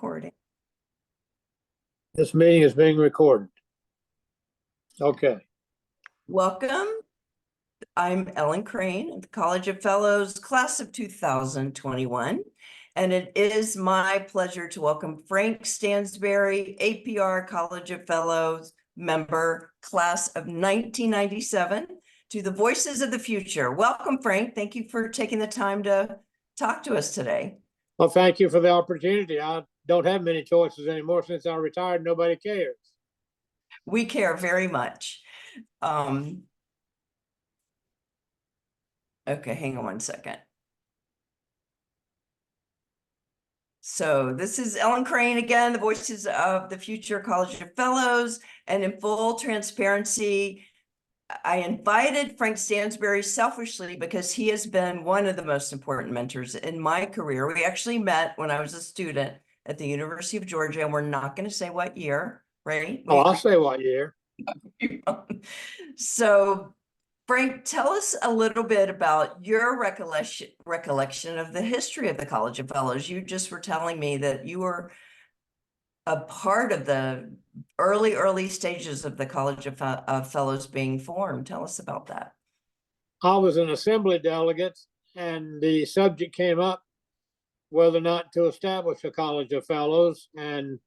recording. This meeting is being recorded. Okay. Welcome. I'm Ellen Crane at the College of Fellows, class of 2021. And it is my pleasure to welcome Frank Stansberry, APR College of Fellows member, class of 1997, to the Voices of the Future. Welcome, Frank. Thank you for taking the time to talk to us today. Well, thank you for the opportunity. I don't have many choices anymore since I retired. Nobody cares. We care very much. Okay, hang on one second. So this is Ellen Crane again, the Voices of the Future College of Fellows. And in full transparency, I invited Frank Stansberry selfishly because he has been one of the most important mentors in my career. We actually met when I was a student at the University of Georgia, and we're not going to say what year, right? Oh, I'll say what year. So Frank, tell us a little bit about your recollection of the history of the College of Fellows. You just were telling me that you were a part of the early stages of the College of Fellows being formed. Tell us about that. I was an assembly delegate, and the subject came up whether or not to establish a College of Fellows. And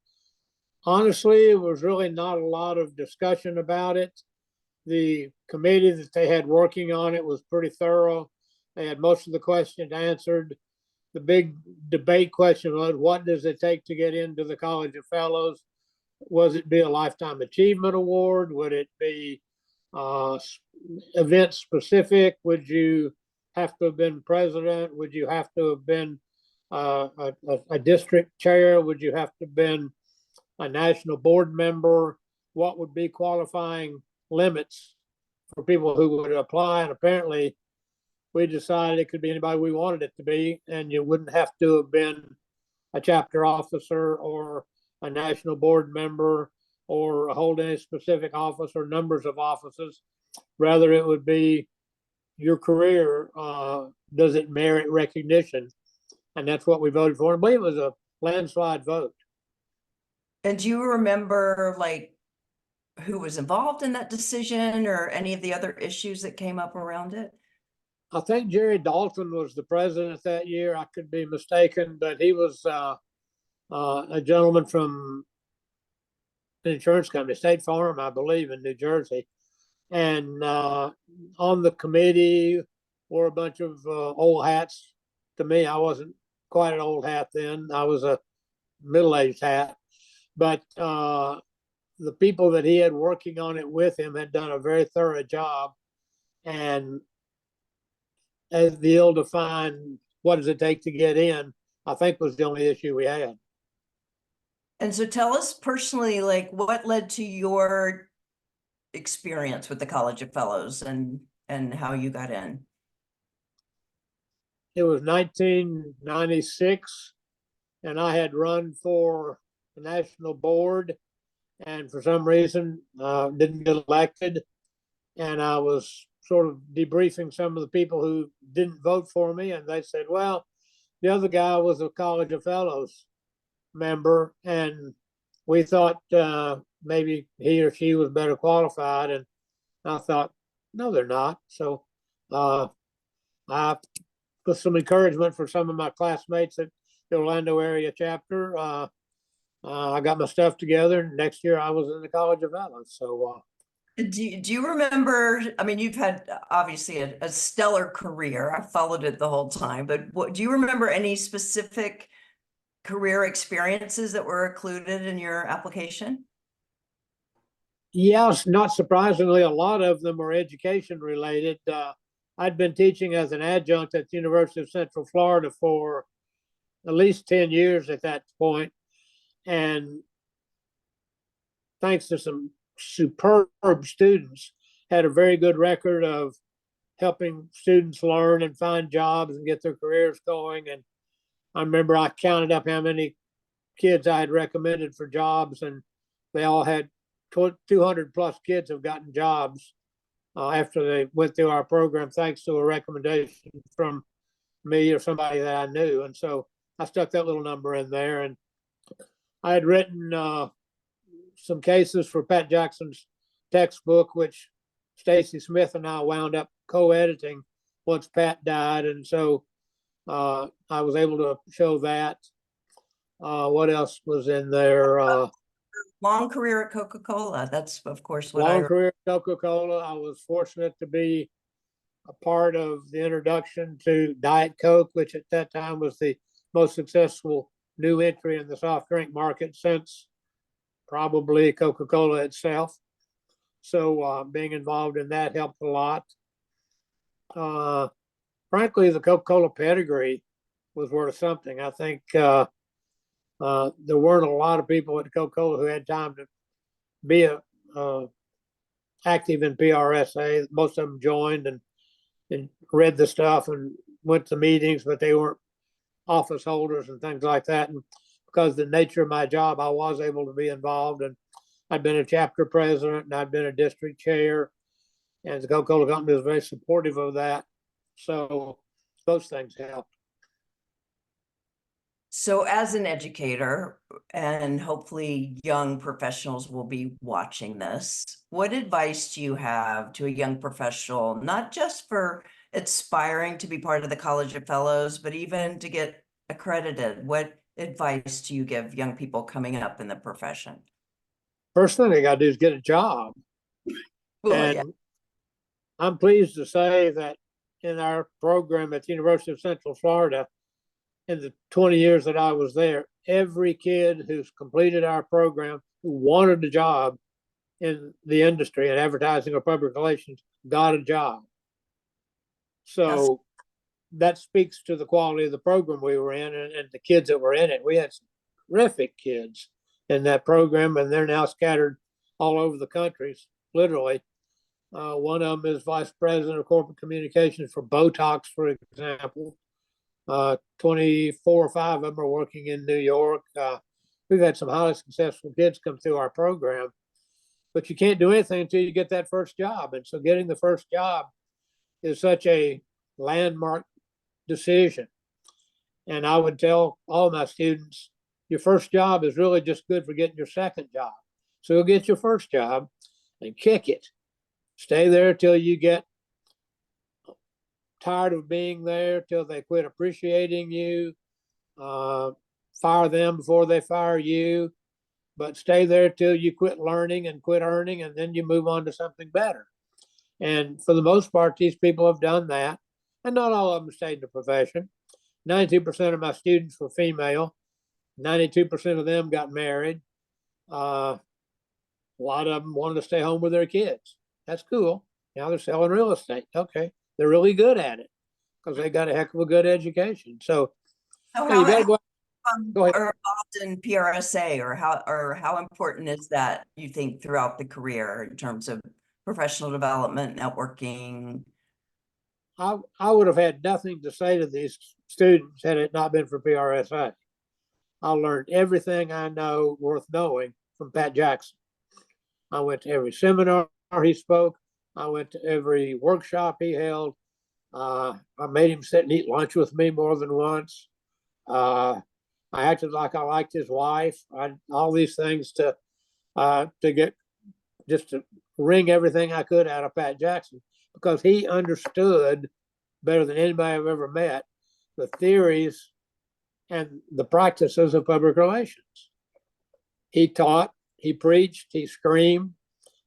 honestly, it was really not a lot of discussion about it. The committee that they had working on it was pretty thorough. They had most of the questions answered. The big debate question was, what does it take to get into the College of Fellows? Was it be a Lifetime Achievement Award? Would it be event specific? Would you have to have been president? Would you have to have been a district chair? Would you have to have been a national board member? What would be qualifying limits for people who would apply? And apparently we decided it could be anybody we wanted it to be, and you wouldn't have to have been a chapter officer or a national board member or hold any specific office or numbers of offices. Rather, it would be your career. Does it merit recognition? And that's what we voted for. I believe it was a landslide vote. And do you remember like who was involved in that decision or any of the other issues that came up around it? I think Jerry Dalton was the president that year. I could be mistaken, but he was a gentleman from an insurance company, State Farm, I believe, in New Jersey. And on the committee were a bunch of old hats. To me, I wasn't quite an old hat then. I was a middle-aged hat. But the people that he had working on it with him had done a very thorough job. And as the ill-defined, what does it take to get in, I think was the only issue we had. And so tell us personally, like what led to your experience with the College of Fellows and how you got in? It was 1996, and I had run for the national board, and for some reason didn't get elected. And I was sort of debriefing some of the people who didn't vote for me, and they said, well, the other guy was a College of Fellows member, and we thought maybe he or she was better qualified. And I thought, no, they're not. So I put some encouragement for some of my classmates at the Orlando area chapter. I got my stuff together, and next year I was in the College of Fellows. So do you remember, I mean, you've had obviously a stellar career. I followed it the whole time, but do you remember any specific career experiences that were included in your application? Yes, not surprisingly, a lot of them are education related. I'd been teaching as an adjunct at the University of Central Florida for at least 10 years at that point. And thanks to some superb students, had a very good record of helping students learn and find jobs and get their careers going. And I remember I counted up how many kids I had recommended for jobs, and they all had 200 plus kids have gotten jobs after they went through our program, thanks to a recommendation from me or somebody that I knew. And so I stuck that little number in there. And I had written some cases for Pat Jackson's textbook, which Stacy Smith and I wound up co-editing once Pat died, and so I was able to show that. What else was in there? Long career at Coca-Cola. That's, of course, what Long I. career at Coca-Cola. I was fortunate to be a part of the introduction to Diet Coke, which at that time was the most successful new entry in the soft drink market since probably Coca-Cola itself. So being involved in that helped a lot. Frankly, the Coca-Cola pedigree was worth something. I think there weren't a lot of people at Coca-Cola who had time to be active in PRSA. Most of them joined and read the stuff and went to meetings, but they weren't office holders and things like that. And because of the nature of my job, I was able to be involved. And I'd been a chapter president and I'd been a district chair. And the Coca-Cola company was very supportive of that. So those things helped. So as an educator, and hopefully young professionals will be watching this, what advice do you have to a young professional, not just for aspiring to be part of the College of Fellows, but even to get accredited? What advice do you give young people coming up in the profession? First thing they got to do is get a job. Well, And yeah. I'm pleased to say that in our program at the University of Central Florida, in the 20 years that I was there, every kid who's completed our program who wanted a job in the industry in advertising or public relations got a job. So that speaks to the quality of the program we were in and the kids that were in it. We had some terrific kids in that program, and they're now scattered all over the country, literally. One of them is vice president of corporate communications for Botox, for example. 24 or 5 of them are working in New York. We've had some highly successful kids come through our program, but you can't do anything until you get that first job. And so getting the first job is such a landmark decision. And I would tell all my students, your first job is really just good for getting your second job. So you'll get your first job and kick it. Stay there till you get tired of being there, till they quit appreciating you. Fire them before they fire you, but stay there till you quit learning and quit earning, and then you move on to something better. And for the most part, these people have done that, and not all of them stayed in the profession. 92% of my students were female. 92% of them got married. A lot of them wanted to stay home with their kids. That's cool. Now they're selling real estate. Okay. They're really good at it because they got a heck of a good education. So So you got to go ahead. or often PRSA, or how important is that, you think, throughout the career in terms of professional development, networking? I would have had nothing to say to these students had it not been for PRSA. I learned everything I know worth knowing from Pat Jackson. I went to every seminar he spoke. I went to every workshop he held. I made him sit and eat lunch with me more than once. I acted like I liked his wife. All these things to get just to wring everything I could out of Pat Jackson, because he understood better than anybody I've ever met the theories and the practices of public relations. He taught, he preached, he screamed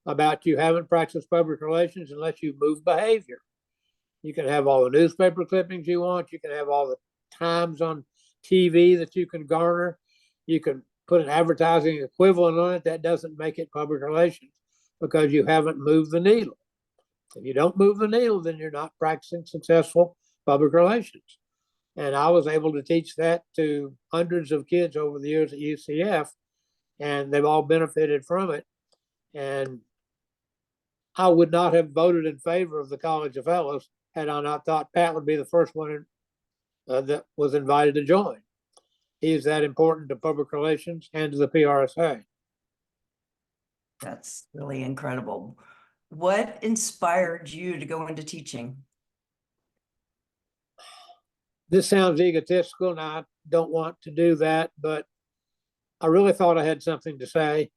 about you haven't practiced public relations unless you move behavior. You can have all the newspaper clippings you want. You can have all the times on TV that you can garner. You can put an advertising equivalent on it. That doesn't make it public relations because you haven't moved the needle. If you don't move the needle, then you're not practicing successful public relations. And I was able to teach that to hundreds of kids over the years at UCF, and they've all benefited from it. And I would not have voted in favor of the College of Fellows had I not thought Pat would be the first one that was invited to join. He is that important to public relations and to the PRSA. That's really incredible. What inspired you to go into teaching? This sounds egotistical, and I don't want to do that, but I really thought I had something to say.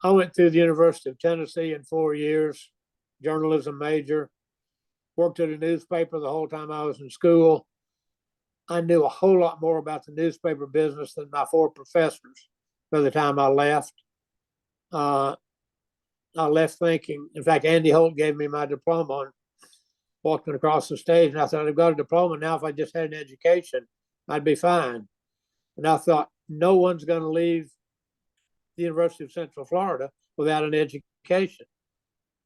I went through the University of Tennessee in 4 years, journalism major, worked at a newspaper the whole time I was in school. I knew a whole lot more about the newspaper business than my 4 professors by the time I left. I left thinking, in fact, Andy Holt gave me my diploma on walking across the stage, and I thought, I've got a diploma now. If I just had an education, I'd be fine. And I thought, no one's going to leave the University of Central Florida without an education.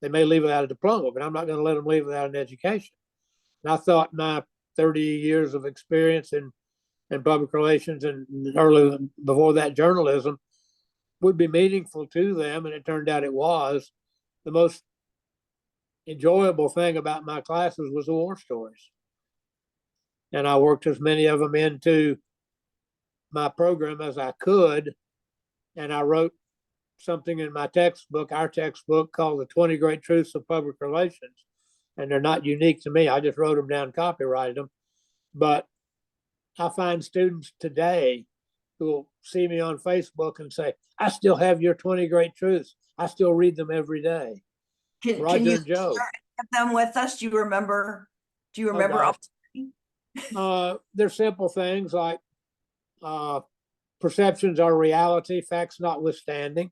They may leave without a diploma, but I'm not going to let them leave without an education. And I thought my 30 years of experience in public relations and early before that journalism would be meaningful to them, and it turned out it was. The most enjoyable thing about my classes was the war stories, and I worked as many of them into my program as I could, and I wrote something in my textbook, our textbook, called The 20 Great Truths of Public Relations, and they're not unique to me. I just wrote them down, copyrighted them, but I find students today who will see me on Facebook and say, I still have your 20 great truths. I still read them every day. Can Roger you and Joe. have them with us? Do you remember? Do you remember? They're simple things like perceptions are reality, facts notwithstanding,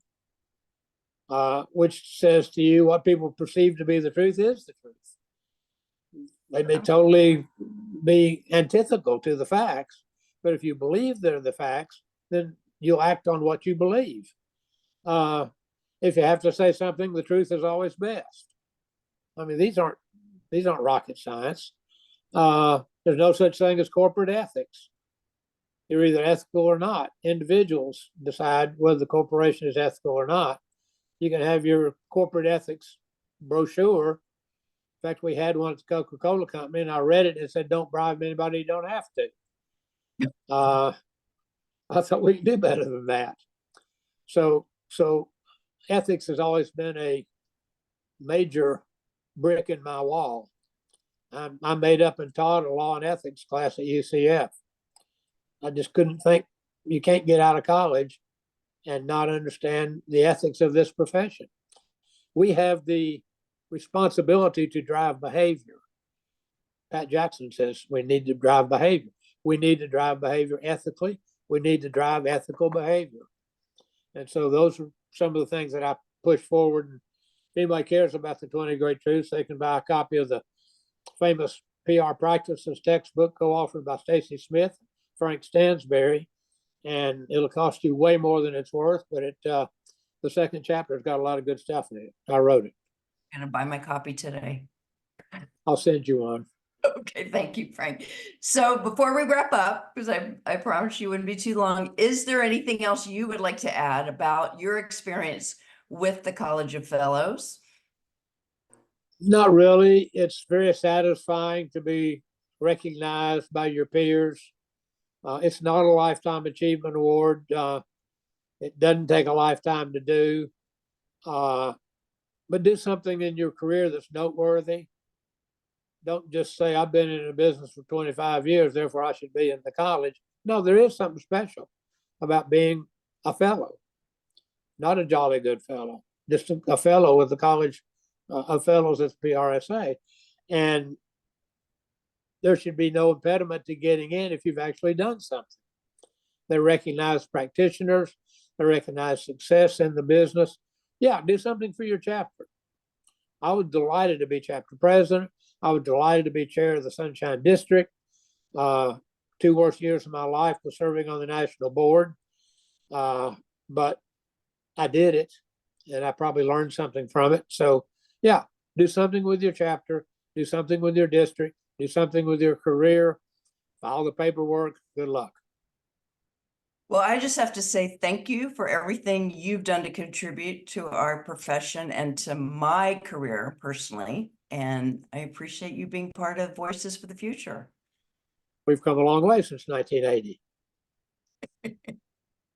which says to you what people perceive to be the truth is the truth. They may totally be antithetical to the facts, but if you believe they're the facts, then you'll act on what you believe. If you have to say something, the truth is always best. I mean, these aren't rocket science. There's no such thing as corporate ethics. You're either ethical or not. Individuals decide whether the corporation is ethical or not. You can have your corporate ethics brochure. In fact, we had one at the Coca-Cola company, and I read it and it said, don't bribe anybody you don't have to. I thought we could do better than that. So ethics has always been a major brick in my wall. I made up and taught a law and ethics class at UCF. I just couldn't think, you can't get out of college and not understand the ethics of this profession. We have the responsibility to drive behavior. Pat Jackson says we need to drive behavior. We need to drive behavior ethically. We need to drive ethical behavior. And so those are some of the things that I push forward. And if anybody cares about the 20 Great Truths, they can buy a copy of the famous PR Practices textbook co-authored by Stacy Smith, Frank Stansberry, and it'll cost you way more than it's worth, but the second chapter's got a lot of good stuff in it. I wrote it. I'm gonna buy my copy today. I'll send you one. Okay, thank you, Frank. So before we wrap up, because I promised you wouldn't be too long, is there anything else you would like to add about your experience with the College of Fellows? Not really. It's very satisfying to be recognized by your peers. It's not a lifetime achievement award. It doesn't take a lifetime to do, but do something in your career that's noteworthy. Don't just say, I've been in a business for 25 years, therefore I should be in the college. No, there is something special about being a fellow, not a jolly good fellow, just a fellow with the College of Fellows at the PRSA. And there should be no impediment to getting in if you've actually done something. They recognize practitioners, they recognize success in the business. Yeah, do something for your chapter. I was delighted to be chapter president. I was delighted to be chair of the Sunshine District. 2 worst years of my life was serving on the national board. But I did it, and I probably learned something from it. So yeah, do something with your chapter, do something with your district, do something with your career, file the paperwork. Good luck. Well, I just have to say thank you for everything you've done to contribute to our profession and to my career personally. And I appreciate you being part of Voices for the Future. We've come a long way since 1980.